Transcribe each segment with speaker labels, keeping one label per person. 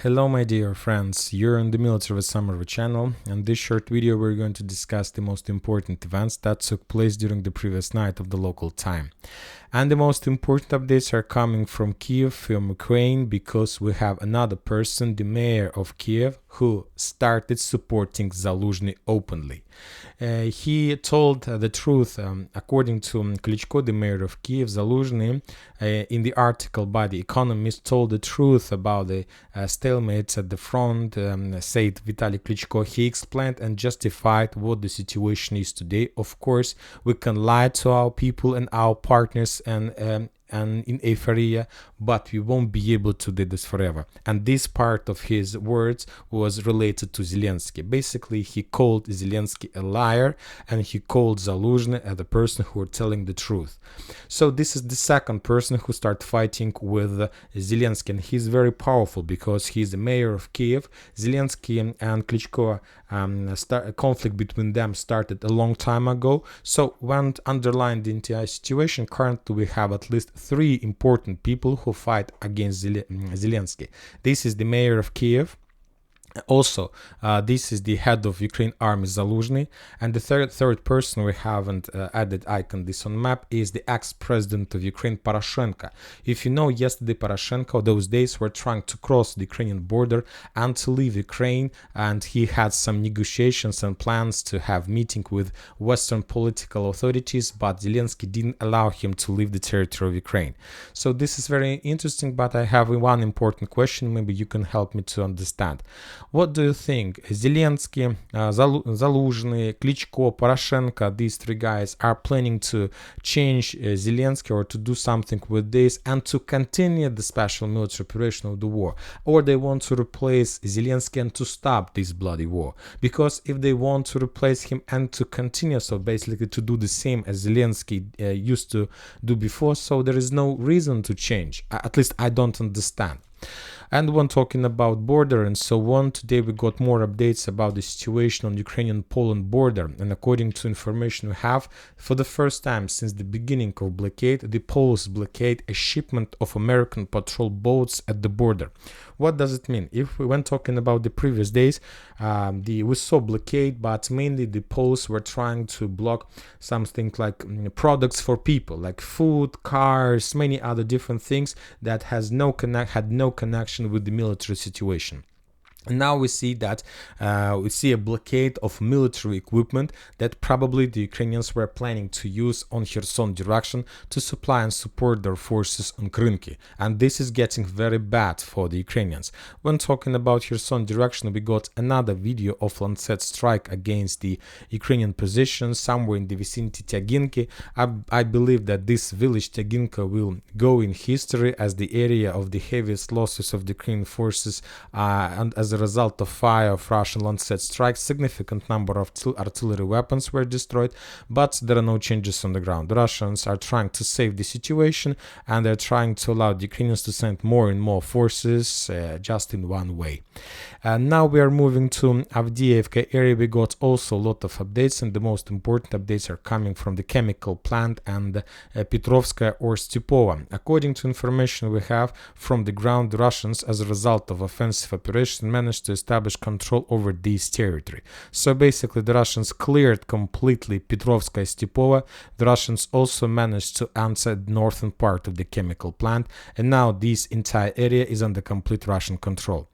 Speaker 1: Hello my dear friends, you're on the Military Summary channel. In this short video we're going to discuss the most important events that took place during the previous night of the local time. And the most important updates are coming from Kyiv, from Ukraine, because we have another person, the mayor of Kyiv, who started supporting Zaluzhny openly. He told the truth, according to Klitschko, the mayor of Kyiv. Zaluzhny, in the article by The Economist, told the truth about the stalemates at the front, said Vitaly Klitschko. He explained and justified what the situation is today. Of course, we can lie to our people and our partners and in euphoria, but we won't be able to do this forever. And this part of his words was related to Zelensky. Basically, he called Zelensky a liar, and he called Zaluzhny as the person who were telling the truth. So this is the second person who started fighting with Zelensky, and he's very powerful because he's the mayor of Kyiv. Zelensky and Klitschko, a conflict between them started a long time ago. So when underlined the entire situation, currently we have at least three important people who fight against Zelensky. This is the mayor of Kyiv. Also, this is the head of Ukraine army Zaluzhny, and the third person we haven't added icon this on map is the ex-president of Ukraine Poroshenko. If you know, yesterday Poroshenko, those days, were trying to cross the Ukrainian border and to leave Ukraine, and he had some negotiations and plans to have meeting with Western political authorities, but Zelensky didn't allow him to leave the territory of Ukraine. So this is very interesting, but I have one important question. Maybe you can help me to understand. What do you think? Zelensky, Zaluzhny, Klitschko, Poroshenko, these three guys are planning to change Zelensky or to do something with this and to continue the special military operation of the war? Or they want to replace Zelensky and to stop this bloody war? Because if they want to replace him and to continue, so basically to do the same as Zelensky used to do before, so there is no reason to change. At least I don't understand. And when talking about border and so on, today we got more updates about the situation on Ukrainian-Poland border. And according to information we have, for the first time since the beginning of blockade, the Poles blockade a shipment of American patrol boats at the border. What does it mean? If we went talking about the previous days, we saw blockade, but mainly the Poles were trying to block something like products for people, like food, cars, many other different things that had no connection with the military situation. And now we see that we see a blockade of military equipment that probably the Ukrainians were planning to use on Kherson direction to supply and support their forces on Krynki. And this is getting very bad for the Ukrainians. When talking about Kherson direction, we got another video of Lancet strike against the Ukrainian positions somewhere in the vicinity Tyaginki. I believe that this village Tyaginka will go in history as the area of the heaviest losses of the Ukrainian forces, and as a result of fire of Russian Lancet strikes, significant number of artillery weapons were destroyed, but there are no changes on the ground. The Russians are trying to save the situation, and they're trying to allow the Ukrainians to send more and more forces just in one way. Now we are moving to Avdiivka area. We got also a lot of updates, and the most important updates are coming from the chemical plant and Petrovskaya or Stepova. According to information we have from the ground, the Russians, as a result of offensive operation, managed to establish control over this territory. So basically the Russians cleared completely Petrovskaya Stepova. The Russians also managed to answer the northern part of the chemical plant, and now this entire area is under complete Russian control.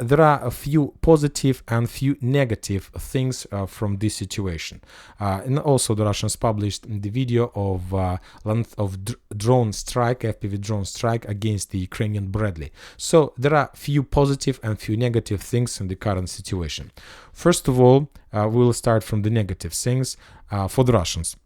Speaker 1: There are a few positive and few negative things from this situation. And also the Russians published the video of drone strike, FPV drone strike against the Ukrainian Bradley. So there are few positive and few negative things in the current situation. First of all, we'll start from the negative things for the Russians.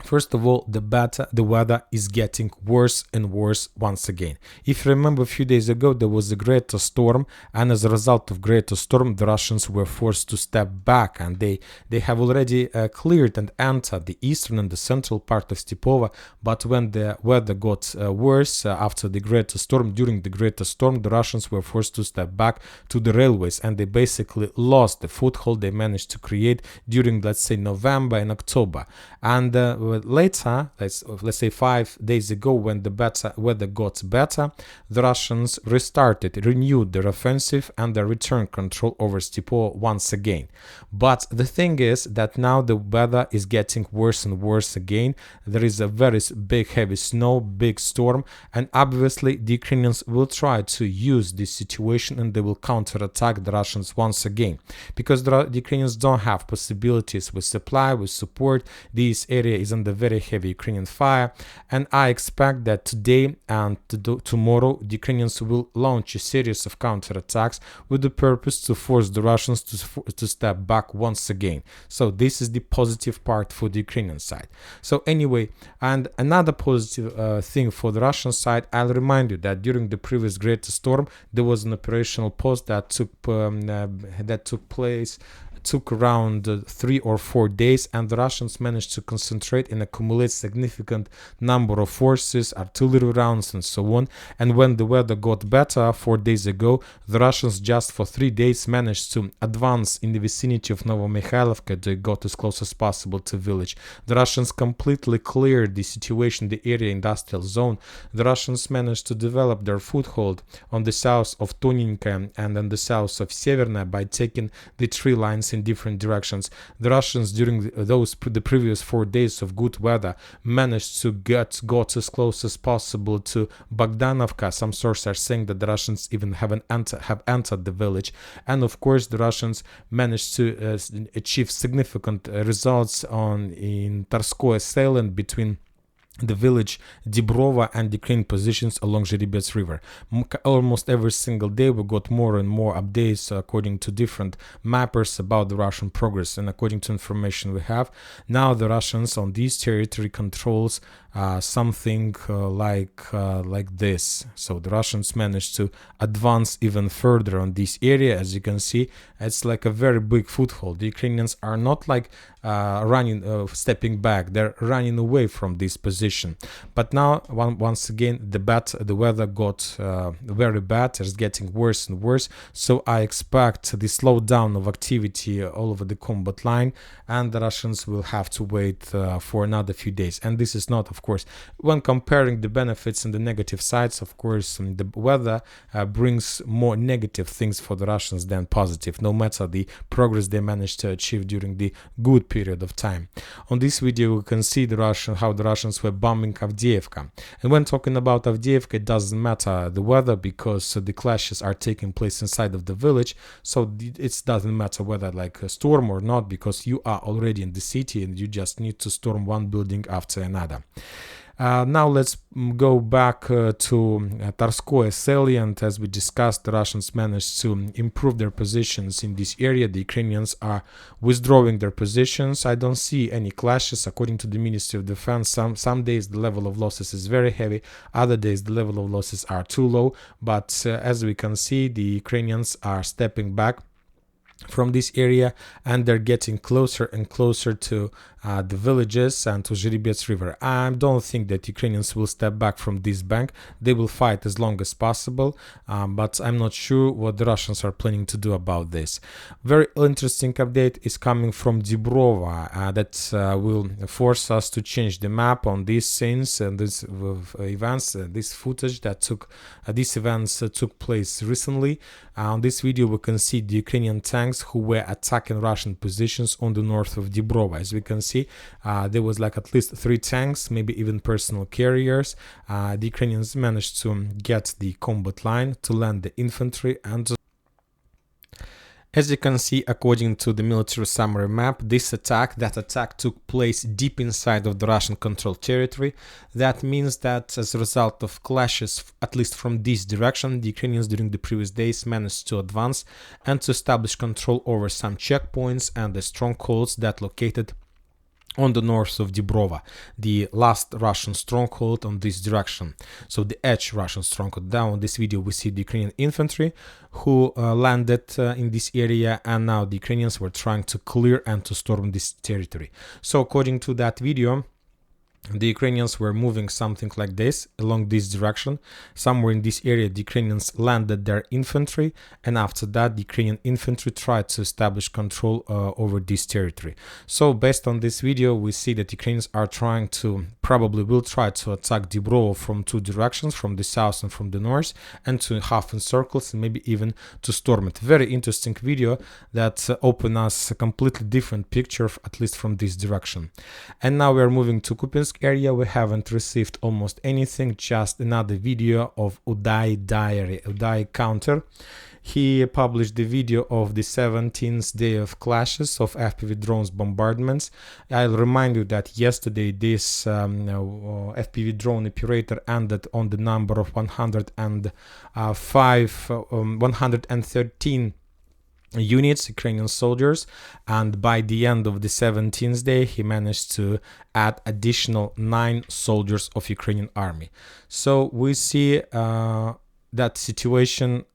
Speaker 1: First of all, the weather is getting worse and worse once again. If you remember, a few days ago there was a greater storm, and as a result of greater storm the Russians were forced to step back, and they have already cleared and entered the eastern and the central part of Stepova. But when the weather got worse after the greater storm, during the greater storm, the Russians were forced to step back to the railways, and they basically lost the foothold they managed to create during, let's say, November and October. And later, let's say 5 days ago, when the weather got better, the Russians renewed their offensive and they returned control over Stepo once again. But the thing is that now the weather is getting worse and worse again. There is a very big heavy snow, big storm, and obviously the Ukrainians will try to use this situation and they will counterattack the Russians once again, because the Ukrainians don't have possibilities with supply, with support. This area is under very heavy Ukrainian fire, and I expect that today and tomorrow the Ukrainians will launch a series of counterattacks with the purpose to force the Russians to step back once again. So this is the positive part for the Ukrainian side. So anyway, and another positive thing for the Russian side, I'll remind you that during the previous great storm there was an operational post that took around 3 or 4 days, and the Russians managed to concentrate and accumulate significant number of forces, artillery rounds, and so on. And when the weather got better 4 days ago, the Russians just for 3 days managed to advance in the vicinity of Novomikhailivka. They got as close as possible to village. The Russians completely cleared the situation, the area industrial zone. The Russians managed to develop their foothold on the south of Tonenka and on the south of Severna by taking the tree lines in different directions. The Russians during the previous 4 days of good weather managed to got as close as possible to Bogdanovka. Some sources are saying that the Russians even have entered the village, and of course the Russians managed to achieve significant results in Tarskoye salient between the village Dibrova and the Ukrainian positions along Zhiribets River. Almost every single day we got more and more updates according to different mappers about the Russian progress, and according to information we have, now the Russians on this territory controls something like this. So the Russians managed to advance even further on this area. As you can see, it's like a very big foothold. The Ukrainians are not like stepping back, they're running away from this position. But now once again the weather got very bad. It's getting worse and worse, so I expect the slowdown of activity all over the combat line, and the Russians will have to wait for another few days. And this is not, of course, when comparing the benefits and the negative sides, of course, the weather brings more negative things for the Russians than positive, no matter the progress they managed to achieve during the good period of time. On this video we can see how the Russians were bombing Avdiivka. And when talking about Avdiivka, it doesn't matter the weather, because the clashes are taking place inside of the village, so it doesn't matter whether like a storm or not, because you are already in the city and you just need to storm one building after another. Now let's go back to Tarskoye salient. As we discussed, the Russians managed to improve their positions in this area. The Ukrainians are withdrawing their positions. I don't see any clashes. According to the Ministry of Defense, some days the level of losses is very heavy, other days the level of losses are too low. But as we can see, the Ukrainians are stepping back from this area, and they're getting closer and closer to the villages and to Zhiribets River. I don't think that Ukrainians will step back from this bank. They will fight as long as possible, but I'm not sure what the Russians are planning to do about this. Very interesting update is coming from Dibrova that will force us to change the map on these scenes and these events, this footage that these events took place recently. On this video we can see the Ukrainian tanks who were attacking Russian positions on the north of Dibrova. As we can see, there was like at least 3 tanks, maybe even personal carriers. The Ukrainians managed to get the combat line, to land the infantry, and as you can see, according to the military summary map, that attack took place deep inside of the Russian controlled territory. That means that as a result of clashes, at least from this direction, the Ukrainians during the previous days managed to advance and to establish control over some checkpoints and the strongholds that located on the north of Dibrova, the last Russian stronghold on this direction. So the edge Russian stronghold. Now in this video we see the Ukrainian infantry who landed in this area, and now the Ukrainians were trying to clear and to storm this territory. So according to that video, the Ukrainians were moving something like this along this direction. Somewhere in this area, the Ukrainians landed their infantry, and after that, the Ukrainian infantry tried to establish control over this territory. So based on this video, we see that Ukrainians are probably will try to attack Dibrova from two directions, from the south and from the north, and to half in circles and maybe even to storm it. Very interesting video that opened us a completely different picture, at least from this direction. And now we are moving to Kupiansk area. We haven't received almost anything, just another video of Uday diary, Uday counter. He published the video of the 17th day of clashes of FPV drones bombardments. I'll remind you that yesterday this FPV drone operator ended on the number of 113 units, Ukrainian soldiers, and by the end of the 17th day he managed to add additional 9 soldiers of Ukrainian army. So we see that situation,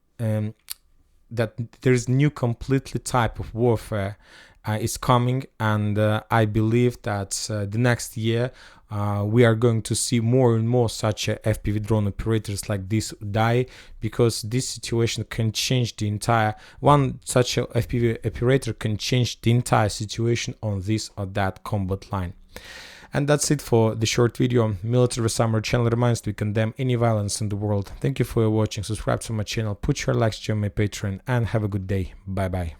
Speaker 1: that there's new completely type of warfare is coming, and I believe that the next year we are going to see more and more such FPV drone operators like this die, because this situation can change the entire, such a FPV operator can change the entire situation on this or that combat line. And that's it for the short video. Military Summer channel reminds we condemn any violence in the world. Thank you for watching. Subscribe to my channel, put your likes, join my Patreon, and have a good day. Bye bye.